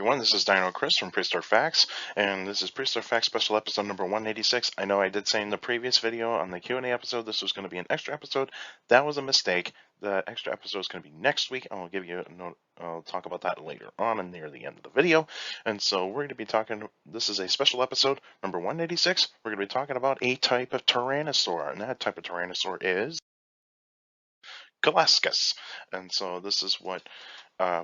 Everyone, this is Dino Chris from Prehistoric Facts, and this is Prehistoric Facts special episode number 186. I know I did say in the previous video on the Q&A episode this was going to be an extra episode. That was a mistake. The extra episode is going to be next week. I'll give you a note. I'll talk about that later on and near the end of the video. And so we're going to be talking, this is a special episode, number 186. We're going to be talking about a type of Tyrannosaur, and that type of Tyrannosaur is Kileskus. And so this is what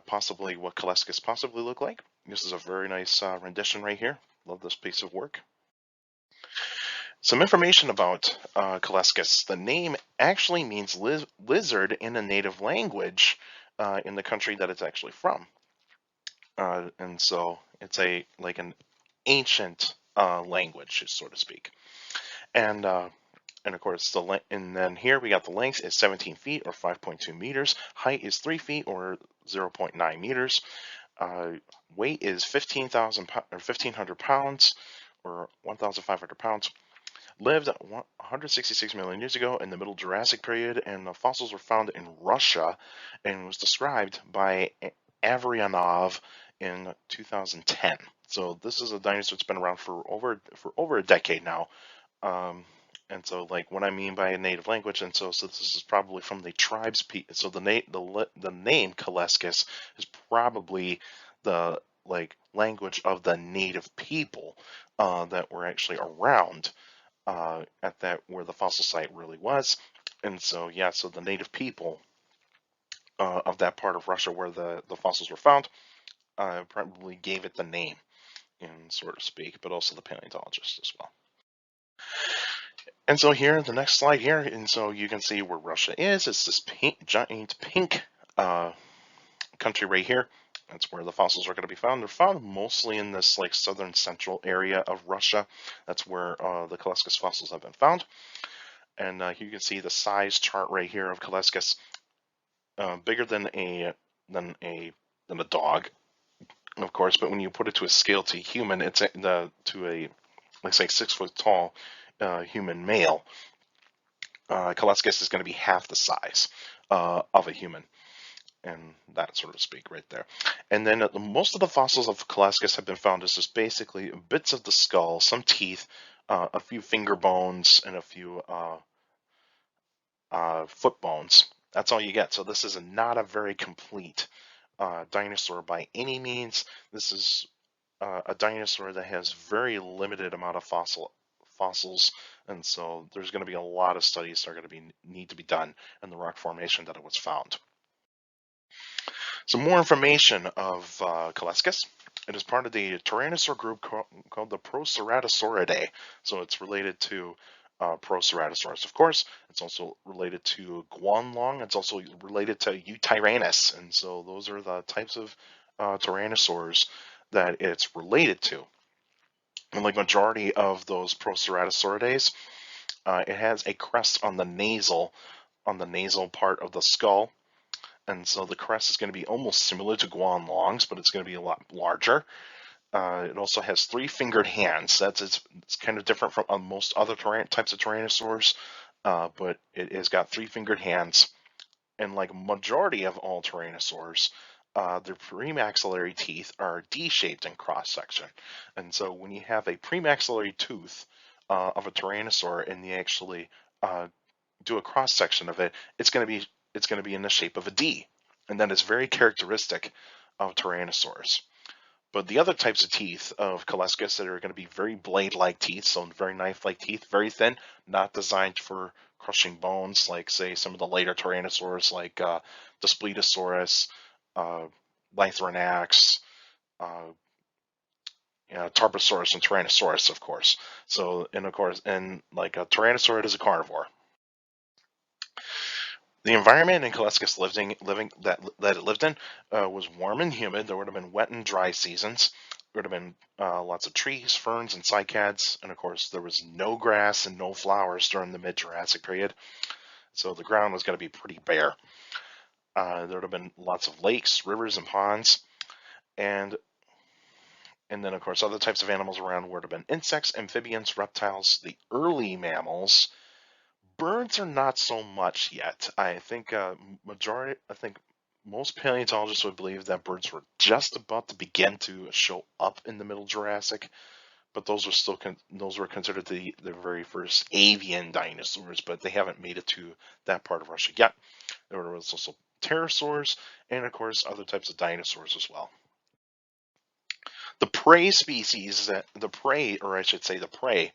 possibly what Kileskus possibly look like. This is a very nice rendition right here. Love this piece of work. Some information about Kileskus. The name actually means lizard in a native language in the country that it's actually from. And so it's like an ancient language, so to speak. And of course, and then here we got the length is 17 feet or 5.2 meters. Height is 3 feet or 0.9 meters. Weight is 1,500 pounds or 1,500 pounds. Lived 166 million years ago in the Middle Jurassic period, and the fossils were found in Russia and was described by Avryanov in 2010. So this is a dinosaur that's been around for over a decade now. And so, like, what I mean by a native language, and so this is probably from the tribes. So the name Kileskus is probably the language of the native people that were actually around at that where the fossil site really was. And so yeah, so the native people of that part of Russia where the fossils were found probably gave it the name, in so to speak, but also the paleontologists as well. And so here, the next slide here, and so you can see where Russia is. It's this giant pink country right here. That's where the fossils are going to be found. They're found mostly in this southern central area of Russia. That's where the Kileskus fossils have been found. And here you can see the size chart right here of Kileskus, bigger than a dog, of course. But when you put it to a scale to human, it's to a let's say 6 foot tall human male. Kileskus is going to be half the size of a human, and that sort of speak right there. And then most of the fossils of Kileskus have been found as just basically bits of the skull, some teeth, a few finger bones, and a few foot bones. That's all you get. So this is not a very complete dinosaur by any means. This is a dinosaur that has very limited amount of fossils, and so there's going to be a lot of studies that are going to need to be done in the rock formation that it was found. Some more information of Kileskus. It is part of the Tyrannosaur group called the Proceratosauridae. So it's related to Proceratosaurus, of course. It's also related to Guanlong. It's also related to Eutyrannus. And so those are the types of tyrannosaurs that it's related to. And like majority of those Proceratosauridae, it has a crest on the nasal part of the skull. And so the crest is going to be almost similar to Guanlong's, but it's going to be a lot larger. It also has 3-fingered hands. It's kind of different from most other types of tyrannosaurs, but it has got 3-fingered hands. And like majority of all tyrannosaurs, their premaxillary teeth are D-shaped in cross-section. And so when you have a premaxillary tooth of a tyrannosaur and you actually do a cross-section of it, it's going to be in the shape of a D. And that is very characteristic of tyrannosaurs. But the other types of teeth of Kileskus that are going to be very blade-like teeth, so very knife-like teeth, very thin, not designed for crushing bones, like say some of the later tyrannosaurs like Daspletosaurus, Lythranax, Tarbosaurus, and Tyrannosaurus, of course. So, and like a Tyrannosaur is a carnivore. The environment in Kileskus that it lived in was warm and humid. There would have been wet and dry seasons. There would have been lots of trees, ferns, and cycads. And of course, there was no grass and no flowers during the mid-Jurassic period. So the ground was going to be pretty bare. There would have been lots of lakes, rivers, and ponds. And then, of course, other types of animals around would have been insects, amphibians, reptiles, the early mammals. Birds are not so much yet. I think most paleontologists would believe that birds were just about to begin to show up in the Middle Jurassic, but those were still those were considered the very first avian dinosaurs, but they haven't made it to that part of Russia yet. There was also pterosaurs, and of course other types of dinosaurs as well. The prey species the prey, or I should say the prey,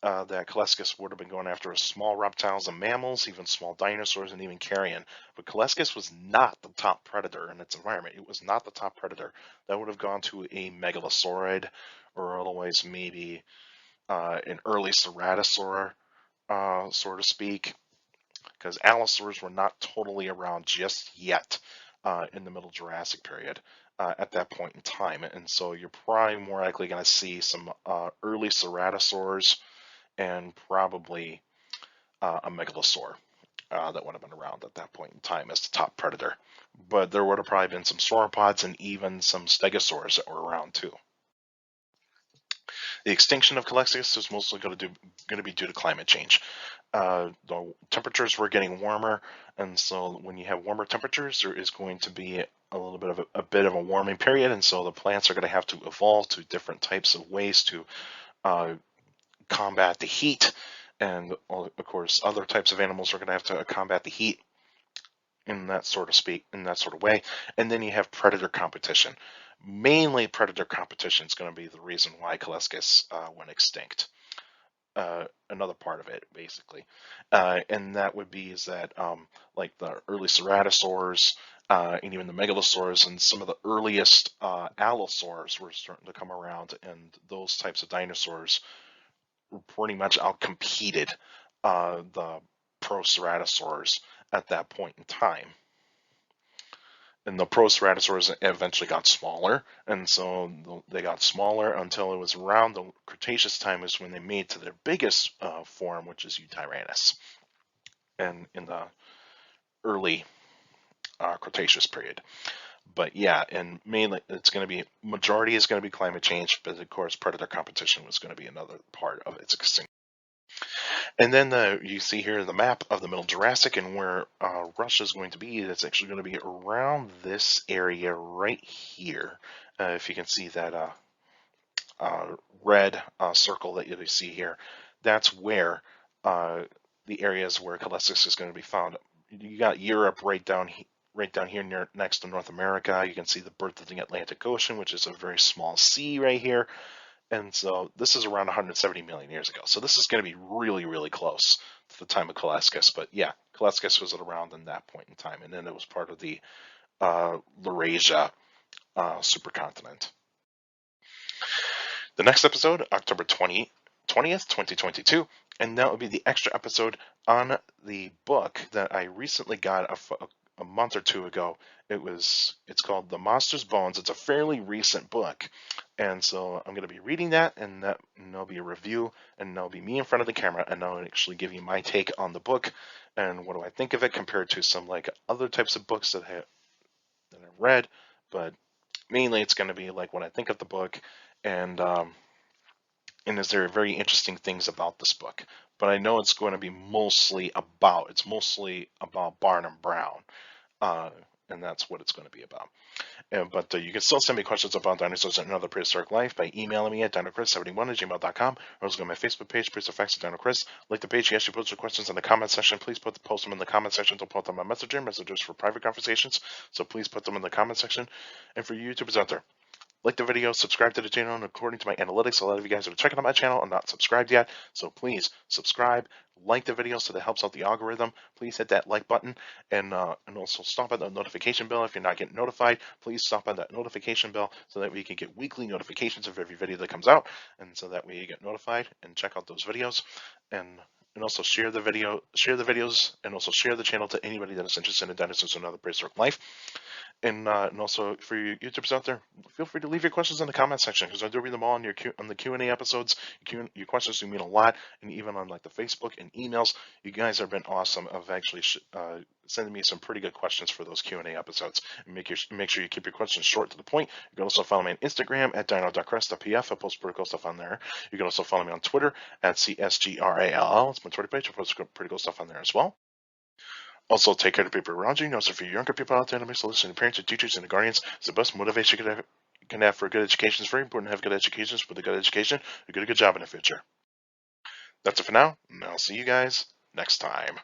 that Kileskus would have been going after was small reptiles and mammals, even small dinosaurs, and even carrion. But Kileskus was not the top predator in its environment. It was not the top predator. That would have gone to a megalosaurid, or otherwise maybe an early ceratosaur, so to speak, because allosaurs were not totally around just yet in the Middle Jurassic period. At that point in time, and so you're probably more likely going to see some early ceratosaurs and probably a megalosaur that would have been around at that point in time as the top predator. But there would have probably been some sauropods and even some stegosaurs that were around too. The extinction of Kileskus is mostly going to be due to climate change. The temperatures were getting warmer, and so when you have warmer temperatures, there is going to be a little bit of a bit of a warming period, and so the plants are going to have to evolve to different types of ways to combat the heat, and of course other types of animals are going to have to combat the heat in that sort of way. And then you have predator competition. Mainly predator competition is going to be the reason why Kileskus went extinct. Another part of it, basically, and that would be is that like the early ceratosaurs and even the megalosaurs and some of the earliest allosaurs were starting to come around, and those types of dinosaurs pretty much outcompeted the Proceratosaurs at that point in time. And the Proceratosaurs eventually got smaller, and so they got smaller until it was around the Cretaceous time is when they made to their biggest form, which is Eutyrannus, and in the early Cretaceous period. But yeah, and mainly it's going to be majority is going to be climate change, but of course predator competition was going to be another part of its extinction. And then you see here the map of the Middle Jurassic and where Russia is going to be. It's actually going to be around this area right here. If you can see that red circle that you see here, that's where the areas where Kileskus is going to be found. You got Europe right down here next to North America. You can see the birth of the Atlantic Ocean, which is a very small sea right here. And so this is around 170 million years ago. So this is going to be really, really close to the time of Kileskus. But yeah, Kileskus was around in that point in time. And then it was part of the Laurasia supercontinent. The next episode, October 20th, 2022. And that will be the extra episode on the book that I recently got a month or two ago. It's called The Monster's Bones. It's a fairly recent book, and so I'm going to be reading that, and there'll be a review, and there'll be me in front of the camera, and I'll actually give you my take on the book and what do I think of it compared to some like other types of books that I've read. But mainly, it's going to be like what I think of the book, and is there very interesting things about this book. But I know it's going to be mostly about Barnum Brown. And that's what it's going to be about. But you can still send me questions about dinosaurs and other prehistoric life by emailing me at dinochrist71@gmail.com, or also go to my Facebook page, Prehistoric Facts with Dino Chris. Like the page, yes, you post your questions in the comment section. Please post them in the comment section. Don't put them on messages for private conversations. So please put them in the comment section. And for you YouTubers out there, like the video, subscribe to the channel, and according to my analytics, a lot of you guys are checking out my channel and not subscribed yet. So please subscribe, like the video so that helps out the algorithm. Please hit that like button, and also stop at the notification bell if you're not getting notified. Please stop at that notification bell so that we can get weekly notifications of every video that comes out, and so that way you get notified and check out those videos. And also share the videos, and also share the channel to anybody that is interested in dinosaurs and other prehistoric life. And also for you YouTubers out there, feel free to leave your questions in the comment section, because I do read them all on the Q&A episodes. Your questions do mean a lot, and even on like the Facebook and emails, you guys have been awesome of actually sending me some pretty good questions for those Q&A episodes. And make sure you keep your questions short to the point. You can also follow me on Instagram at dino.crest.pf. I post pretty cool stuff on there. You can also follow me on Twitter at CSGRALL. It's my Twitter page. I post pretty cool stuff on there as well. Also, take care of the people around you. You know, so for you younger people out there, let me listen to parents and teachers and the guardians. It's the best motivation you can have for a good education. It's very important to have good educations. With a good education, you get a good job in the future. That's it for now, and I'll see you guys next time.